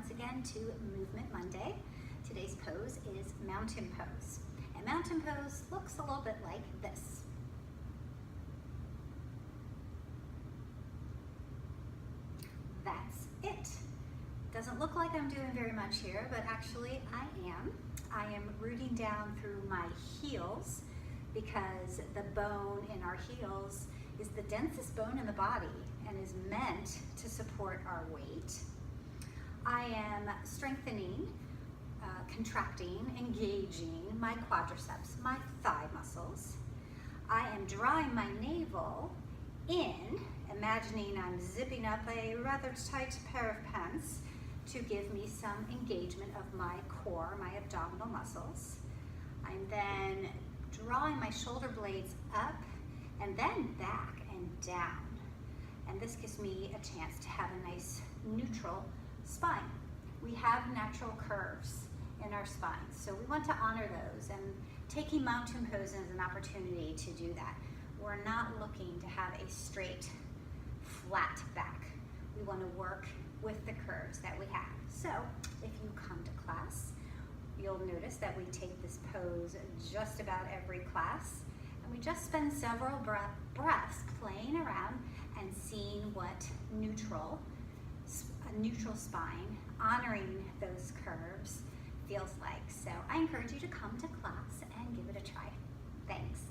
once again to Movement Monday. Today's pose is mountain pose. And mountain pose looks a little bit like this. That's it. Doesn't look like I'm doing very much here, but actually I am. I am rooting down through my heels because the bone in our heels is the densest bone in the body and is meant to support our weight. I am strengthening, contracting, engaging my quadriceps, my thigh muscles. I am drawing my navel in, imagining I'm zipping up a rather tight pair of pants to give me some engagement of my core, my abdominal muscles. I'm then drawing my shoulder blades up and then back and down. And this gives me a chance to have a nice neutral spine. We have natural curves in our spines, so we want to honor those, and taking mountain pose is an opportunity to do that. We're not looking to have a straight, flat back. We want to work with the curves that we have. So if you come to class, you'll notice that we take this pose just about every class, and we just spend several breaths playing around and seeing what a neutral spine, honoring those curves, feels like. So I encourage you to come to class and give it a try. Thanks.